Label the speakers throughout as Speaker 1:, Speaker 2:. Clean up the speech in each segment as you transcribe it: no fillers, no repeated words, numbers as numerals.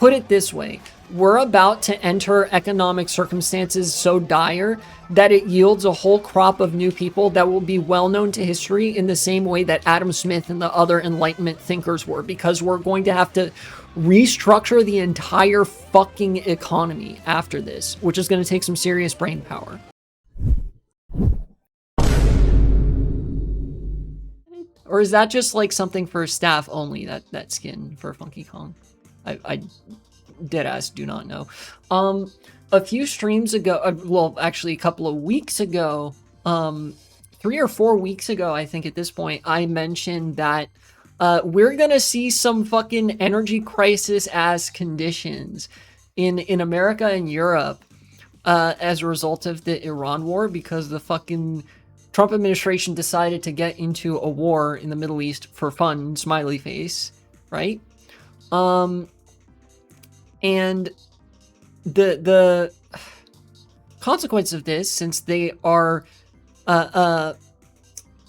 Speaker 1: put it this way. We're about to enter economic circumstances so dire that it yields a whole crop of new people that will be well known to history in the same way that Adam Smith and the other Enlightenment thinkers were, because we're going to have to restructure the entire fucking economy after this, which is going to take some serious brain power. Or is that just like something for staff only, that skin for Funky Kong? I deadass do not know. A few streams ago, well, actually a couple of weeks ago, 3 or 4 weeks ago, I think at this point, I mentioned that we're gonna see some fucking energy crisis ass conditions in America and Europe as a result of the Iran war, because the fucking Trump administration decided to get into a war in the Middle East for fun, smiley face, right? And the consequence of this, since they are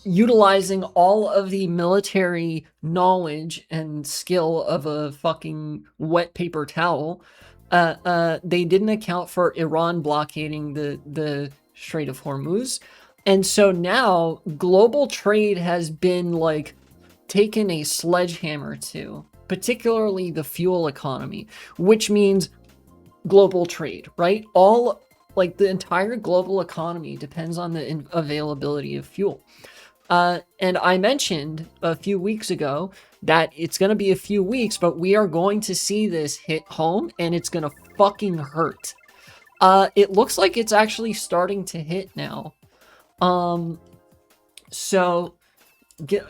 Speaker 1: utilizing all of the military knowledge and skill of a fucking wet paper towel, they didn't account for Iran blockading the Strait of Hormuz. And so now global trade has been like taken a sledgehammer to, particularly the fuel economy, which means global trade, right? All, like, the entire global economy depends on the availability of fuel. And I mentioned a few weeks ago that it's going to be a few weeks, but we are going to see this hit home, and it's going to fucking hurt. It looks like it's actually starting to hit now. So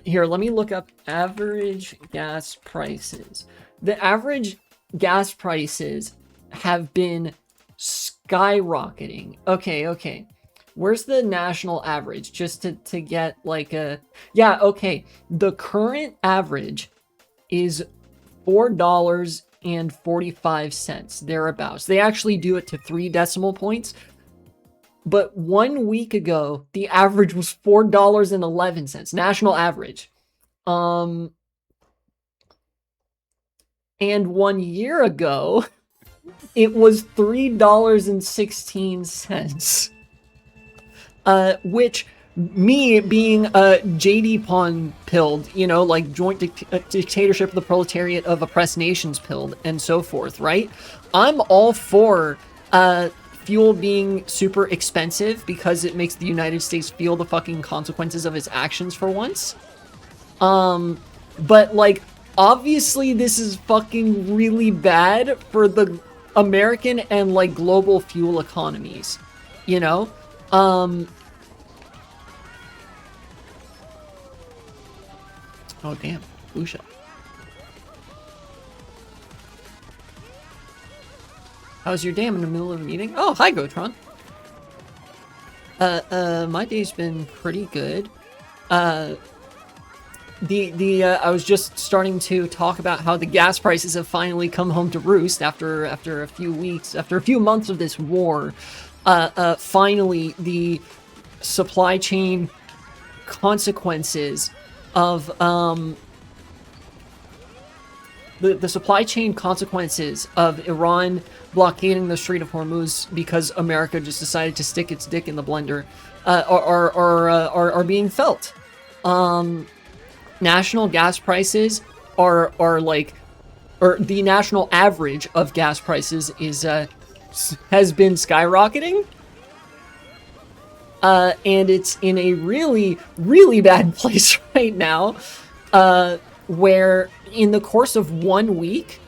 Speaker 1: here, let me look up average gas prices. The average gas prices have been skyrocketing. Okay. Where's the national average? Just to get like a... Yeah, okay. The current average is $4.45, thereabouts. They actually do it to 3 decimal points. But 1 week ago, the average was $4.11, national average. And 1 year ago, it was $3.16. Which, me being JD Pawn pilled, you know, like joint dictatorship of the proletariat of oppressed nations pilled, and so forth, right? I'm all for fuel being super expensive because it makes the United States feel the fucking consequences of its actions for once. But like, obviously this is fucking really bad for the American and like global fuel economies, you know? Oh damn, Lucia. How's your day? I'm in the middle of a meeting. Oh, hi, Gotron. My day's been pretty good. I was just starting to talk about how the gas prices have finally come home to roost after a few weeks, after a few months of this war. Finally, the supply chain consequences of the supply chain consequences of Iran blockading the Strait of Hormuz because America just decided to stick its dick in the blender are being felt. National gas prices are like, or the national average of gas prices is has been skyrocketing. And it's in a really, really bad place right now, where in the course of 1 week,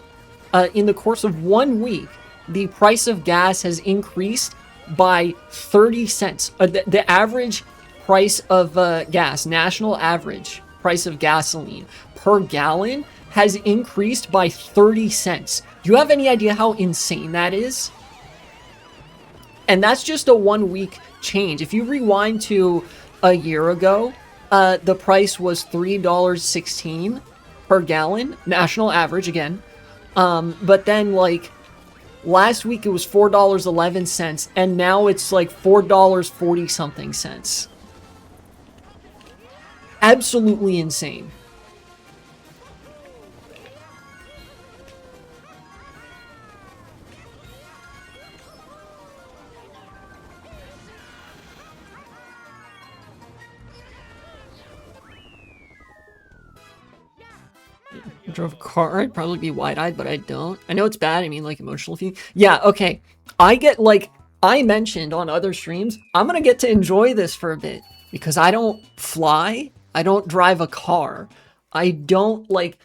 Speaker 1: the price of gas has increased by 30 cents. The average price of gas, national average price of gasoline per gallon has increased by 30 cents. Do you have any idea how insane that is? And that's just a 1 week change. If you rewind to a year ago, the price was $3.16 per gallon, national average again. But then like last week it was $4.11, and now it's like $4.40 something cents. Absolutely insane. drove a car, I'd probably be wide-eyed, but I don't. I know it's bad. I mean, like, emotional feeling. Yeah, okay. I get, like, I mentioned on other streams, I'm gonna get to enjoy this for a bit because I don't fly. I don't drive a car. I don't, like,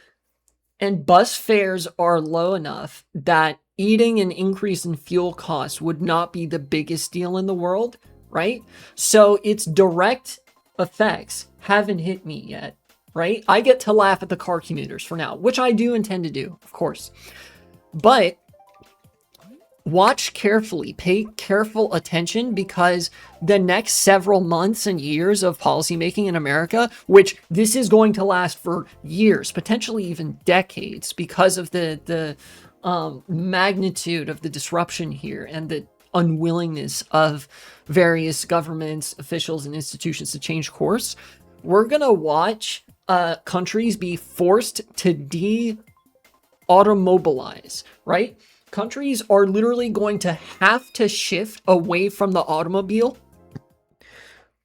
Speaker 1: and bus fares are low enough that eating an increase in fuel costs would not be the biggest deal in the world, right? So its direct effects haven't hit me yet, right? I get to laugh at the car commuters for now, which I do intend to do, of course. But watch carefully, pay careful attention, because the next several months and years of policymaking in America, which this is going to last for years, potentially even decades, because of the magnitude of the disruption here and the unwillingness of various governments, officials, and institutions to change course, we're gonna watch countries be forced to de-automobilize, right? Countries are literally going to have to shift away from the automobile,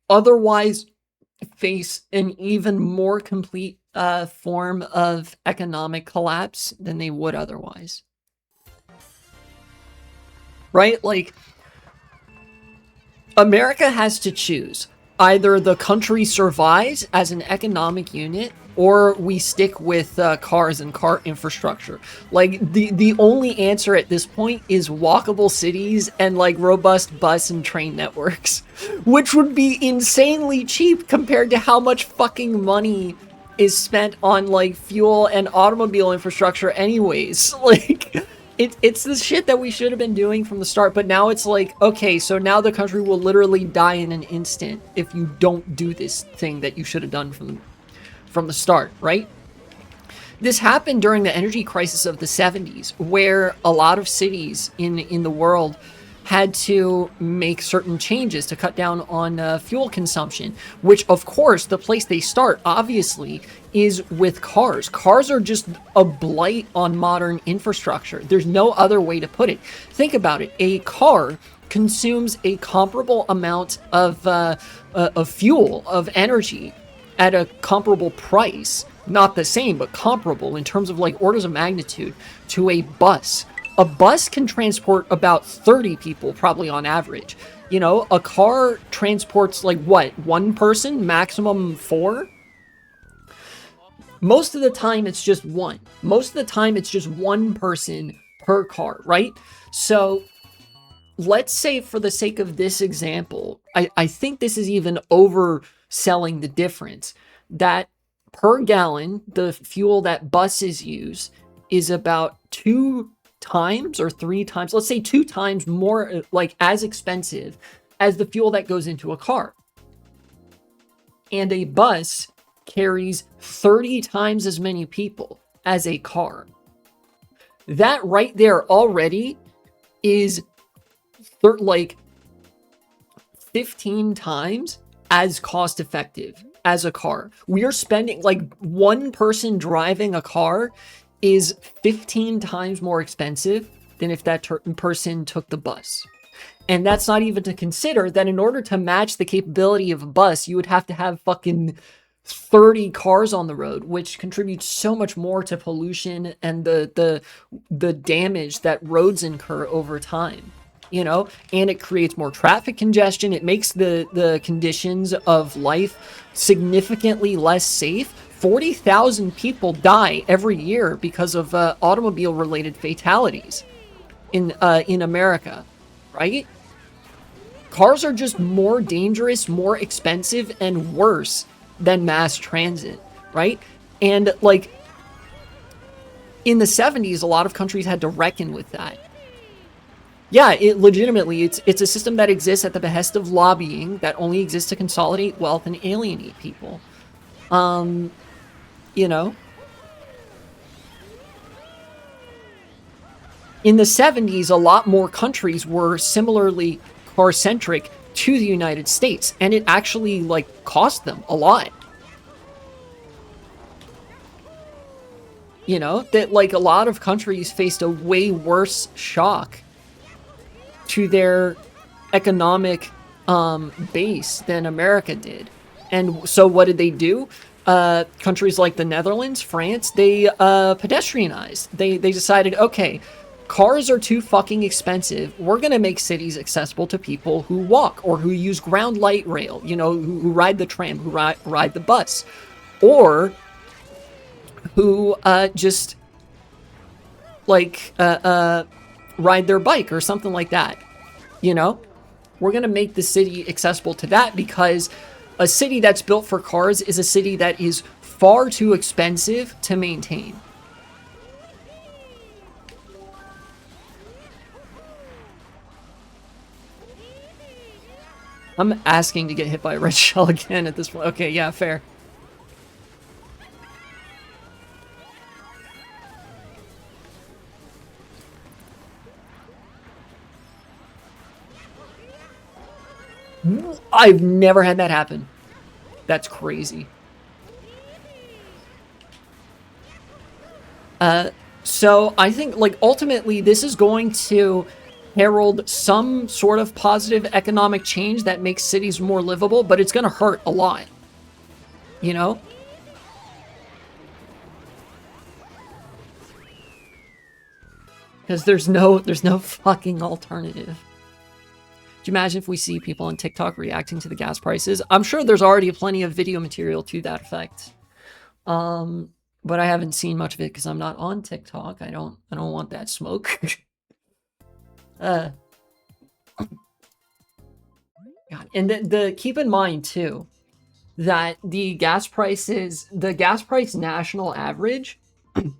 Speaker 1: otherwise face an even more complete form of economic collapse than they would otherwise. Right? Like, America has to choose. Either the country survives as an economic unit, or we stick with cars and car infrastructure. Like, the only answer at this point is walkable cities and, like, robust bus and train networks, which would be insanely cheap compared to how much fucking money is spent on, like, fuel and automobile infrastructure anyways. Like, it's the shit that we should have been doing from the start, but now it's like, okay, so now the country will literally die in an instant if you don't do this thing that you should have done from the start, right? This happened during the energy crisis of the 70s, where a lot of cities in the world had to make certain changes to cut down on fuel consumption, which, of course, the place they start, obviously, is with cars. Cars are just a blight on modern infrastructure. There's no other way to put it. Think about it. A car consumes a comparable amount of fuel, of energy, at a comparable price, not the same, but comparable in terms of, like, orders of magnitude, to a bus. A bus can transport about 30 people, probably on average. You know, a car transports, like, what, one person, maximum 4? Most of the time, it's just one. Most of the time, it's just one person per car, right? So let's say, for the sake of this example, I think this is even overselling the difference, that per gallon, the fuel that buses use is about 2 times or 3 times, let's say 2 times more, like, as expensive as the fuel that goes into a car. And a bus carries 30 times as many people as a car. That right there already is like 15 times as cost effective as a car. We are spending, like, one person driving a car is 15 times more expensive than if that person took the bus. And that's not even to consider that in order to match the capability of a bus, you would have to have fucking 30 cars on the road, which contributes so much more to pollution and the damage that roads incur over time. You know, and it creates more traffic congestion. It makes the conditions of life significantly less safe. 40,000 people die every year because of automobile-related fatalities in America, right? Cars are just more dangerous, more expensive, and worse than mass transit, right? And, like, in the 70s, a lot of countries had to reckon with that. Yeah, it legitimately, it's a system that exists at the behest of lobbying that only exists to consolidate wealth and alienate people. You know? In the 70s, a lot more countries were similarly car-centric to the United States, and it actually, like, cost them a lot. You know, that, like, a lot of countries faced a way worse shock to their economic base than America did. And so what did they do? countries like the Netherlands, France, they pedestrianized. They decided, okay, cars are too fucking expensive. We're gonna make cities accessible to people who walk or who use ground light rail. You know, who ride the tram, who ride the bus, or who just like ride their bike or something like that. You know, we're gonna make the city accessible to that, because a city that's built for cars is a city that is far too expensive to maintain. I'm asking to get hit by a red shell again at this point. Okay, yeah, fair. I've never had that happen. That's crazy. So I think, like, ultimately this is going to herald some sort of positive economic change that makes cities more livable, but it's going to hurt a lot. You know? Because there's no fucking alternative. Do you imagine if we see people on TikTok reacting to the gas prices? I'm sure there's already plenty of video material to that effect. But I haven't seen much of it because I'm not on TikTok. I don't want that smoke. God. And the keep in mind too that the gas price national average. What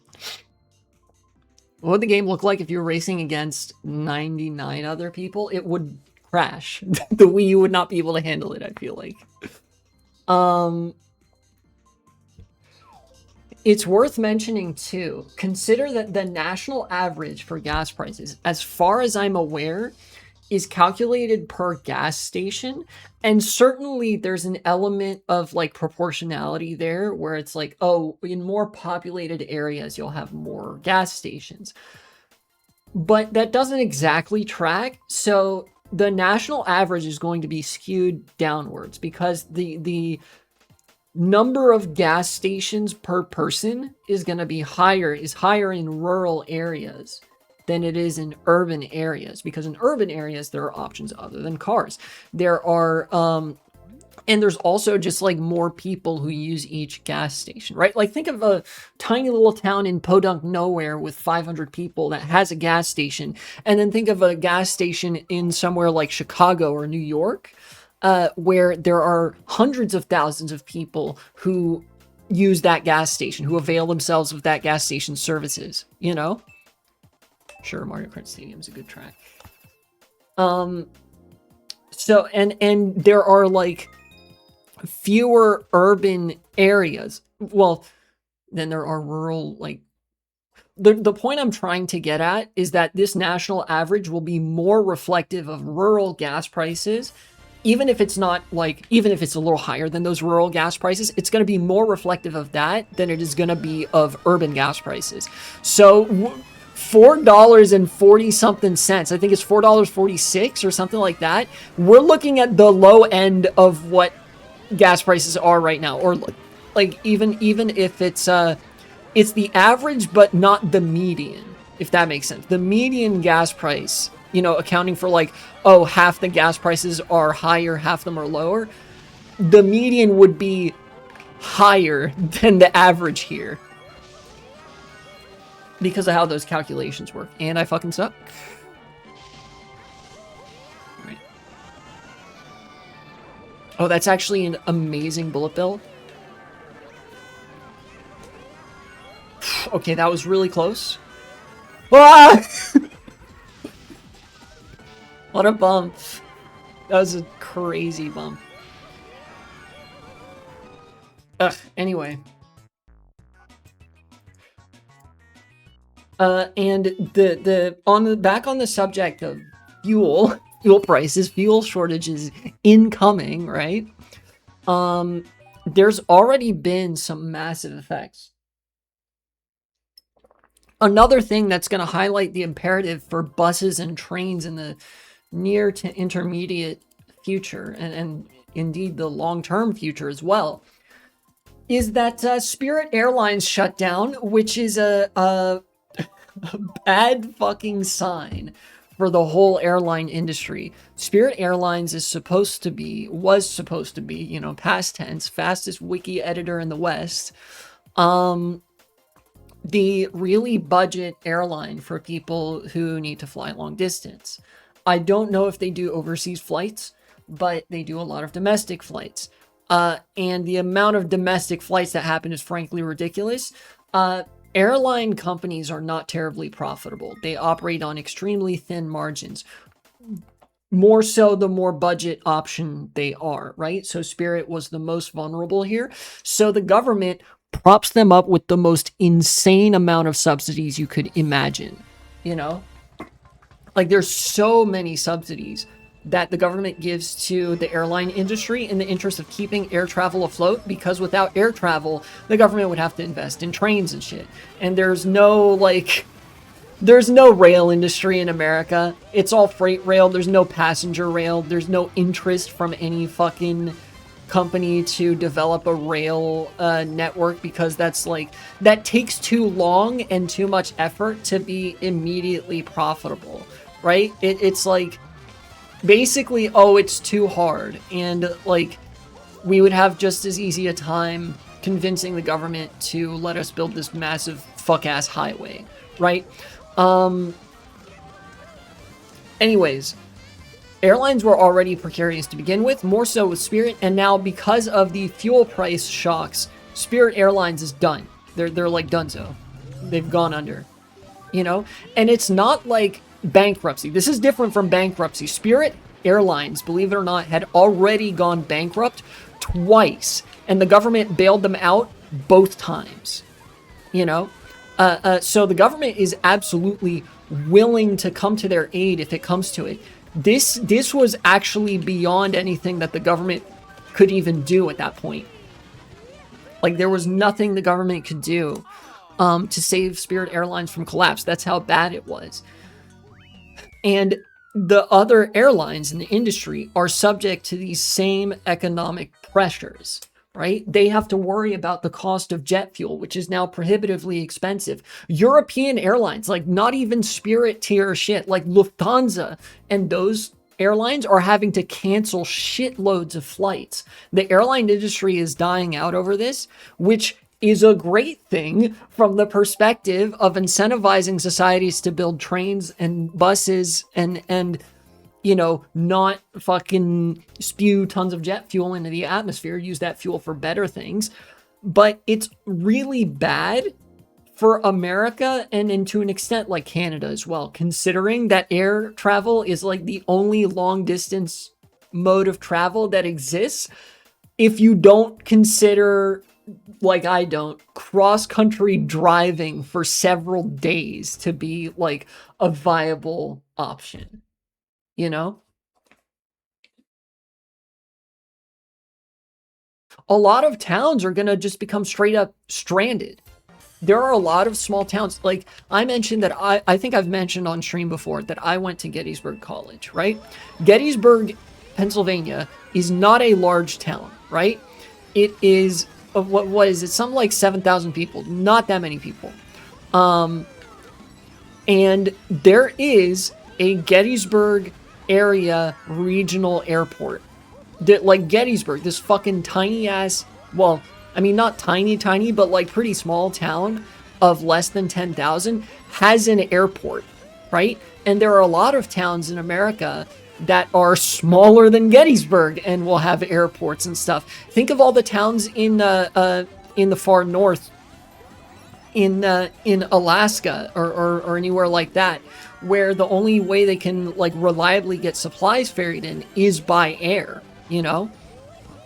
Speaker 1: would the game look like if you were racing against 99 other people? It would crash. The Wii U would not be able to handle it, I feel like. It's worth mentioning too, consider that the national average for gas prices, as far as I'm aware, is calculated per gas station. And certainly there's an element of like proportionality there where it's like, oh, in more populated areas, you'll have more gas stations. But that doesn't exactly track. So the national average is going to be skewed downwards because the number of gas stations per person is going to be higher in rural areas than it is in urban areas, because in urban areas there are options other than cars. There are and there's also just like more people who use each gas station, right? Like think of a tiny little town in podunk nowhere with 500 people that has a gas station, and then think of a gas station in somewhere like Chicago or New York, where there are hundreds of thousands of people who use that gas station, who avail themselves of that gas station services, you know? Sure, Mario Kart Stadium is a good track. So, and there are like fewer urban areas. Well, then there are rural, like, the point I'm trying to get at is that this national average will be more reflective of rural gas prices. Even if it's not like, even if it's a little higher than those rural gas prices, it's going to be more reflective of that than it is going to be of urban gas prices. So $4.40 something cents, I think it's $4.46 or something like that. We're looking at the low end of what gas prices are right now, or like even if it's the average but not the median, if that makes sense. The median gas price, you know, accounting for like, oh, half the gas prices are higher, half them are lower. The median would be higher than the average here because of how those calculations work. And I fucking suck. Right. Oh, that's actually an amazing bullet bill. Okay, that was really close. Ah! What a bump. That was a crazy bump. Anyway. And back on the subject of fuel prices, fuel shortages incoming, right? There's already been some massive effects. Another thing that's going to highlight the imperative for buses and trains in the near to intermediate future, and indeed the long-term future as well, is that Spirit Airlines shut down, which is a bad fucking sign for the whole airline industry. Spirit Airlines was supposed to be, you know, past tense, fastest wiki editor in the West. The really budget airline for people who need to fly long distance. I don't know if they do overseas flights, but they do a lot of domestic flights. And the amount of domestic flights that happen is frankly ridiculous. Airline companies are not terribly profitable. They operate on extremely thin margins. More so the more budget option they are, right? So Spirit was the most vulnerable here. So the government props them up with the most insane amount of subsidies you could imagine, you know? Like, there's so many subsidies that the government gives to the airline industry in the interest of keeping air travel afloat, because without air travel, the government would have to invest in trains and shit. And there's no rail industry in America. It's all freight rail. There's no passenger rail. There's no interest from any fucking company to develop a rail network, because that takes too long and too much effort to be immediately profitable, right? It's like, basically, oh, it's too hard. And like, we would have just as easy a time convincing the government to let us build this massive fuck-ass highway, right? Anyways, airlines were already precarious to begin with, more so with Spirit, and now because of the fuel price shocks, Spirit Airlines is done. They're like donezo. They've gone under, you know? And it's not like bankruptcy. This is different from bankruptcy. Spirit Airlines, believe it or not, had already gone bankrupt twice, and the government bailed them out both times, you know? So the government is absolutely willing to come to their aid if it comes to it. This was actually beyond anything that the government could even do at that point. Like, there was nothing the government could do to save Spirit Airlines from collapse. That's how bad it was. And the other airlines in the industry are subject to these same economic pressures, right? They have to worry about the cost of jet fuel, which is now prohibitively expensive. European airlines, like not even Spirit tier shit, like Lufthansa and those airlines are having to cancel shitloads of flights. The airline industry is dying out over this, which is a great thing from the perspective of incentivizing societies to build trains and buses and you know, not fucking spew tons of jet fuel into the atmosphere, use that fuel for better things. But it's really bad for America, and to an extent like Canada as well, considering that air travel is like the only long distance mode of travel that exists. If you don't consider, like I don't, cross-country driving for several days to be like a viable option, you know? A lot of towns are gonna just become straight up stranded. There are a lot of small towns. Like I mentioned that I think I've mentioned on stream before that I went to Gettysburg College, right? Gettysburg, Pennsylvania is not a large town, right? It is, what is it? Something like 7,000 people, not that many people. And there is a Gettysburg area regional airport. That, like Gettysburg, this fucking tiny ass, well, I mean, not tiny, but like pretty small town of less than 10,000 has an airport, right? And there are a lot of towns in America that are smaller than Gettysburg and will have airports and stuff. Think of all the towns in the far north, in Alaska or anywhere like that, where the only way they can like reliably get supplies ferried in is by air, you know?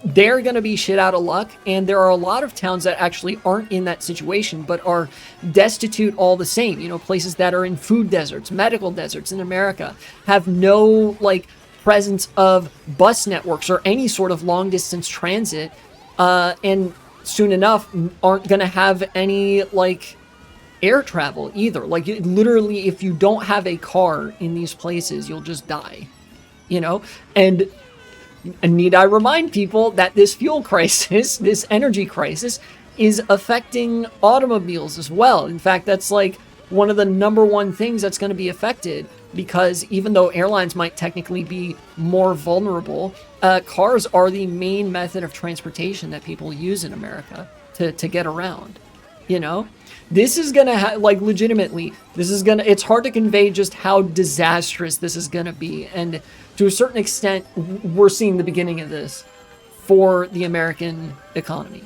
Speaker 1: They're going to be shit out of luck, and there are a lot of towns that actually aren't in that situation but are destitute all the same. You know, places that are in food deserts, medical deserts in America have no like presence of bus networks or any sort of long distance transit, and soon enough aren't going to have any like air travel either. Like literally, if you don't have a car in these places, you'll just die, you know? And And need I remind people that this fuel crisis, this energy crisis, is affecting automobiles as well. In fact, that's like one of the number one things that's going to be affected, because even though airlines might technically be more vulnerable, cars are the main method of transportation that people use in America to get around. You know, this is gonna like legitimately, this is gonna, it's hard to convey just how disastrous this is gonna be. And to a certain extent, we're seeing the beginning of this for the American economy.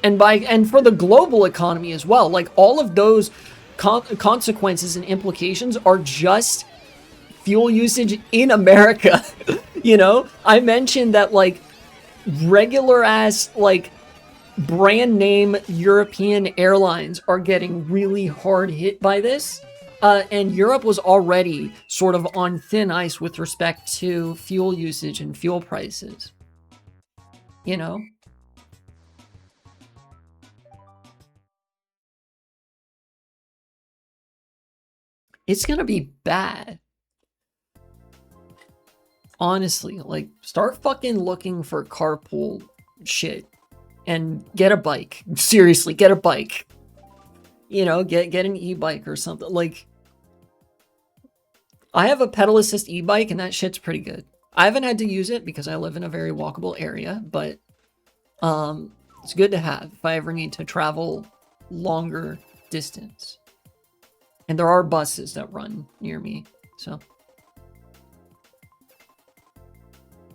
Speaker 1: And for the global economy as well. Like all of those consequences and implications are just fuel usage in America. You know, I mentioned that like regular ass like brand name European airlines are getting really hard hit by this. And Europe was already sort of on thin ice with respect to fuel usage and fuel prices. You know? It's gonna be bad. Honestly, like, start fucking looking for carpool shit and get a bike. Seriously, get a bike. You know, get an e-bike or something. Like, I have a pedal assist e-bike and that shit's pretty good. I haven't had to use it because I live in a very walkable area, but it's good to have if I ever need to travel longer distance. And there are buses that run near me, so.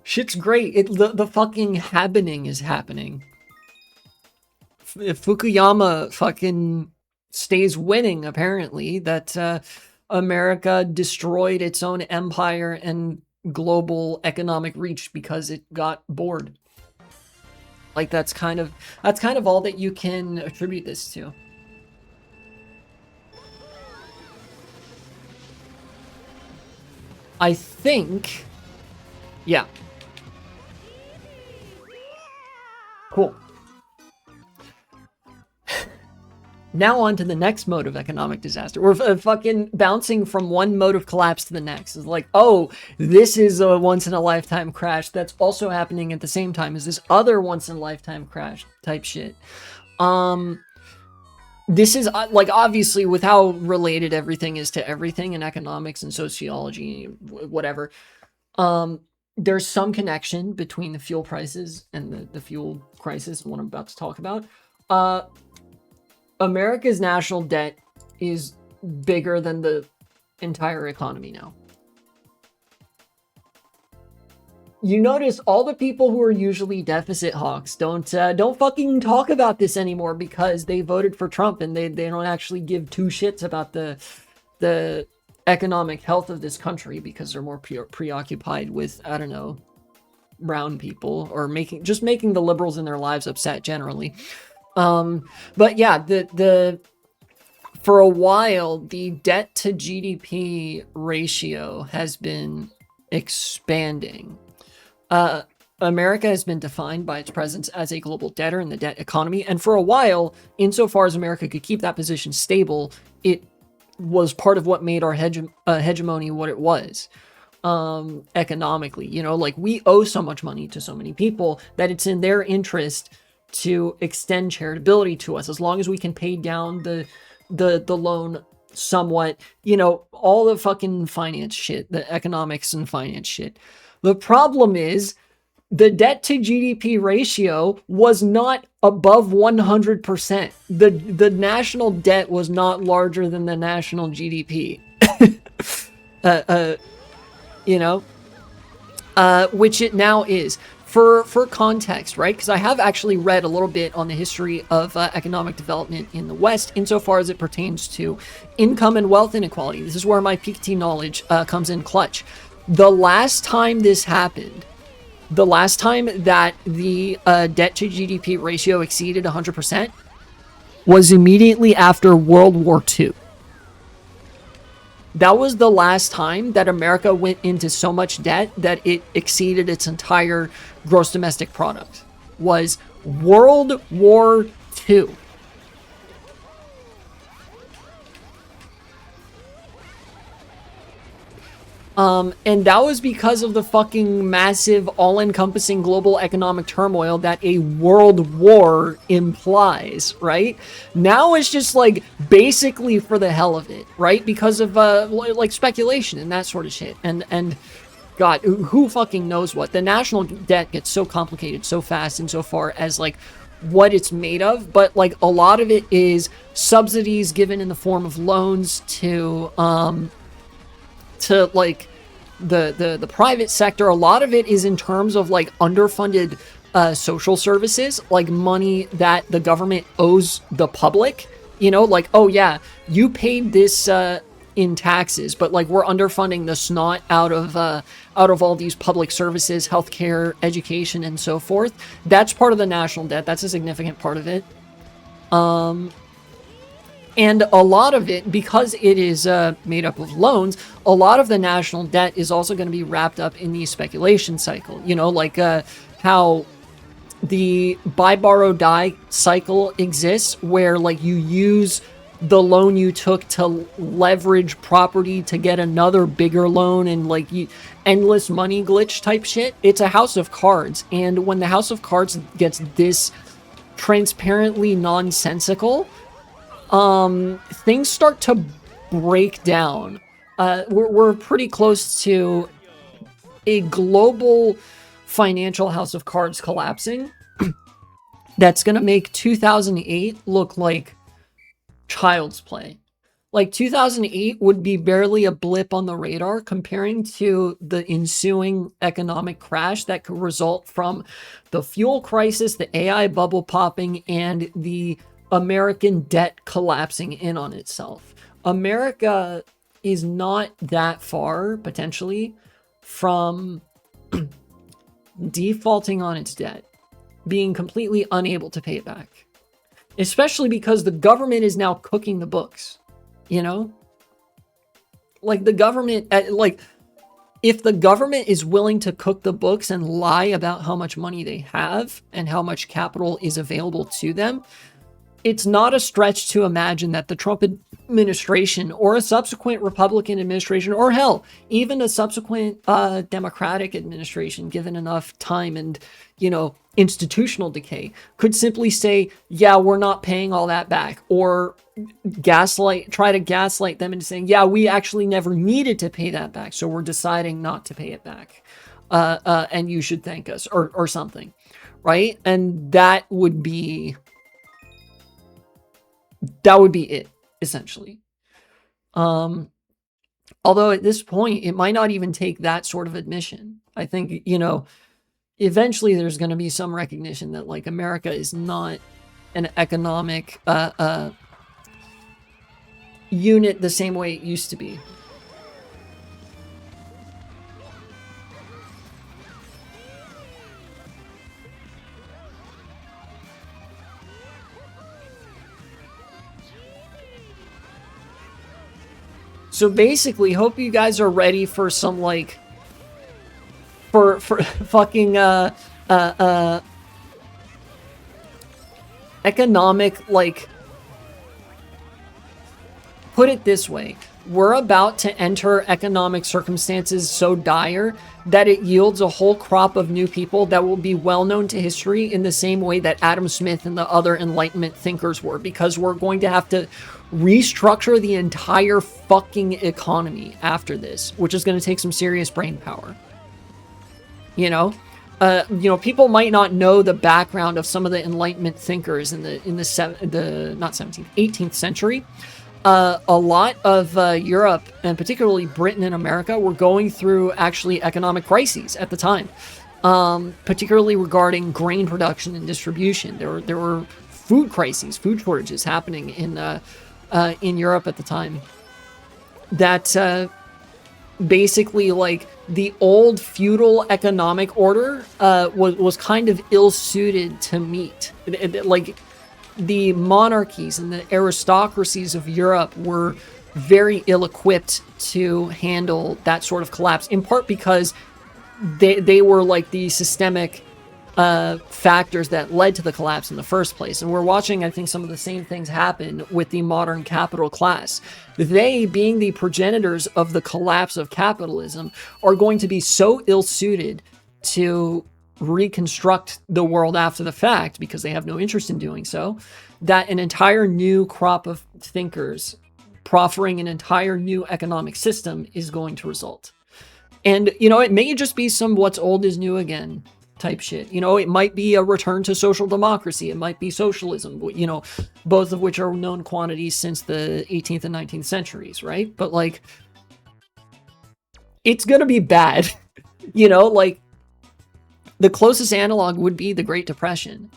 Speaker 1: Shit's great. The fucking happening is happening. If Fukuyama fucking stays winning, apparently, that America destroyed its own empire and global economic reach because it got bored. Like that's kind of all that you can attribute this to. I think, yeah. Cool. Now on to the next mode of economic disaster. We're fucking bouncing from one mode of collapse to the next. It's like, oh, this is a once-in-a-lifetime crash that's also happening at the same time as this other once-in-a-lifetime crash type shit. This is, like, obviously, with how related everything is to everything in economics and sociology, whatever, there's some connection between the fuel prices and the fuel crisis, what I'm about to talk about. America's national debt is bigger than the entire economy now. You notice all the people who are usually deficit hawks don't fucking talk about this anymore because they voted for Trump and they don't actually give two shits about the economic health of this country because they're more preoccupied with, I don't know, brown people or making the liberals in their lives upset generally. But yeah, for a while, the debt to GDP ratio has been expanding. America has been defined by its presence as a global debtor in the debt economy. And for a while, insofar as America could keep that position stable, it was part of what made our hegemony what it was. Economically, you know, like we owe so much money to so many people that it's in their interest to extend charitability to us as long as we can pay down the loan somewhat, you know, all the fucking finance shit, the economics and finance shit. The problem is the debt to GDP ratio was not above 100%. The national debt was not larger than the national GDP. You know, which it now is. For context, right? Because I have actually read a little bit on the history of economic development in the West insofar as it pertains to income and wealth inequality. This is where my Piketty knowledge comes in clutch. The last time this happened, the last time that the debt to GDP ratio exceeded 100% was immediately after World War II. That was the last time that America went into so much debt that it exceeded its entire gross domestic product. Was World War II. And that was because of the fucking massive, all-encompassing global economic turmoil that a world war implies, right? Now it's just like basically for the hell of it, right? Because of like speculation and that sort of shit. And God, who fucking knows what? The national debt gets so complicated so fast insofar as like what it's made of, but like a lot of it is subsidies given in the form of loans to like the private sector. A lot of it is in terms of like underfunded social services, like money that the government owes the public, you know, like, oh yeah, you paid this in taxes, but like we're underfunding the snot out of all these public services, healthcare, education, and so forth. That's part of the national debt. That's a significant part of it. And a lot of it, because it is made up of loans, a lot of the national debt is also going to be wrapped up in the speculation cycle. You know, like how the buy, borrow, die cycle exists, where like you use the loan you took to leverage property to get another bigger loan, and like endless money glitch type shit. It's a house of cards. And when the house of cards gets this transparently nonsensical, things start to break down. We're pretty close to a global financial house of cards collapsing that's going to make 2008 look like child's play. Like 2008 would be barely a blip on the radar comparing to the ensuing economic crash that could result from the fuel crisis, the AI bubble popping, and the American debt collapsing in on itself. America is not that far, potentially, from defaulting on its debt, being completely unable to pay it back. Especially because the government is now cooking the books, you know? Like the government, like, if the government is willing to cook the books and lie about how much money they have and how much capital is available to them, it's not a stretch to imagine that the Trump administration or a subsequent Republican administration, or hell, even a subsequent Democratic administration, given enough time and, you know, institutional decay, could simply say, yeah, we're not paying all that back, or try to gaslight them into saying, yeah, we actually never needed to pay that back, so we're deciding not to pay it back, and you should thank us, or something, right? And that would be it, essentially. Although at this point, it might not even take that sort of admission. I think, you know, eventually there's going to be some recognition that, like, America is not an economic unit the same way it used to be. So basically, hope you guys are ready for some, like, for fucking economic, like, put it this way, we're about to enter economic circumstances so dire that it yields a whole crop of new people that will be well known to history in the same way that Adam Smith and the other Enlightenment thinkers were, because we're going to have to restructure the entire fucking economy after this, which is going to take some serious brain power. You know, people might not know the background of some of the Enlightenment thinkers in the 18th century. A lot of Europe, and particularly Britain and America, were going through actually economic crises at the time, particularly regarding grain production and distribution. There were food crises, food shortages happening in Europe at the time. That basically, like, the old feudal economic order was kind of ill-suited to meet. Like, the monarchies and the aristocracies of Europe were very ill-equipped to handle that sort of collapse, in part because they were like the systemic factors that led to the collapse in the first place. And we're watching, I think, some of the same things happen with the modern capital class. They, being the progenitors of the collapse of capitalism, are going to be so ill-suited to reconstruct the world after the fact, because they have no interest in doing so, that an entire new crop of thinkers proffering an entire new economic system is going to result. And, you know, it may just be some what's old is new again type shit. You know, it might be a return to social democracy. It might be socialism, you know, both of which are known quantities since the 18th and 19th centuries, right? But, like, it's gonna be bad. You know, like, the closest analog would be the Great Depression.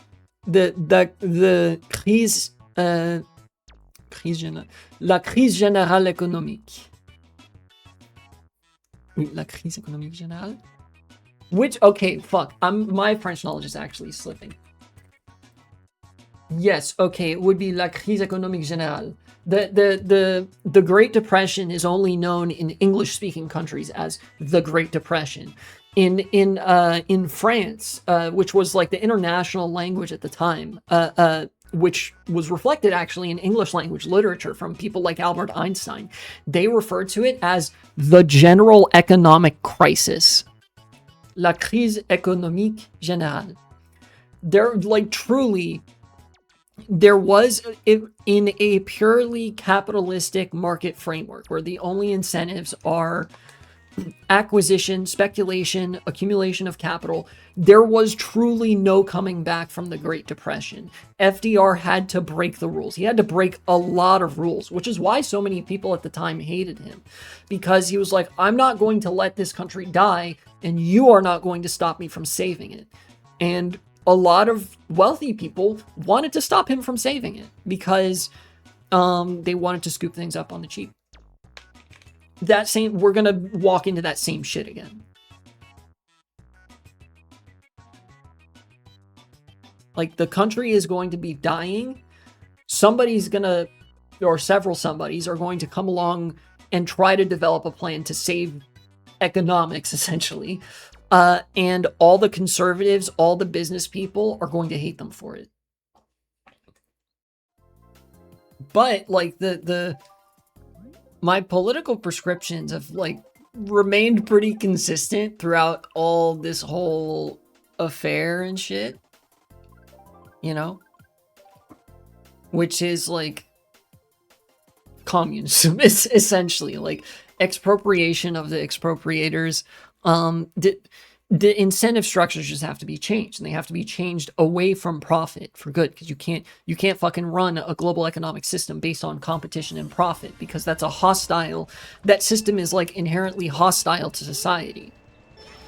Speaker 1: La crise générale économique. La crise économique générale? Which, okay, fuck. My French knowledge is actually slipping. Yes, okay, it would be La crise économique générale. The Great Depression is only known in English-speaking countries as the Great Depression. In France, which was like the international language at the time, which was reflected actually in English language literature from people like Albert Einstein, they referred to it as the general economic crisis. La crise économique générale. There, like, truly, there was, in a purely capitalistic market framework where the only incentives are acquisition, speculation, accumulation of capital, there was truly no coming back from the Great Depression. FDR had to break the rules. He had to break a lot of rules, which is why so many people at the time hated him. Because he was like, I'm not going to let this country die, and you are not going to stop me from saving it. And a lot of wealthy people wanted to stop him from saving it because they wanted to scoop things up on the cheap. We're gonna walk into that same shit again. Like, the country is going to be dying. Somebody's gonna, or several somebodies are going to come along and try to develop a plan to save economics, essentially. And all the conservatives, all the business people are going to hate them for it. But, like, my political prescriptions have, like, remained pretty consistent throughout all this whole affair and shit. You know? Which is, like, communism, essentially. Like, expropriation of the expropriators. The incentive structures just have to be changed, and they have to be changed away from profit for good, because you can't fucking run a global economic system based on competition and profit, because that system is, like, inherently hostile to society.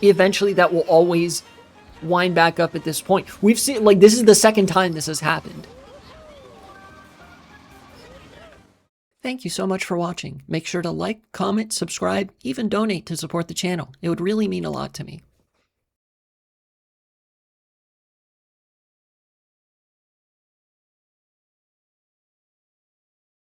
Speaker 1: Eventually that will always wind back up at this point. We've seen, like, this is the second time this has happened. Thank you so much for watching. Make sure to like, comment, subscribe, even donate to support the channel. It would really mean a lot to me.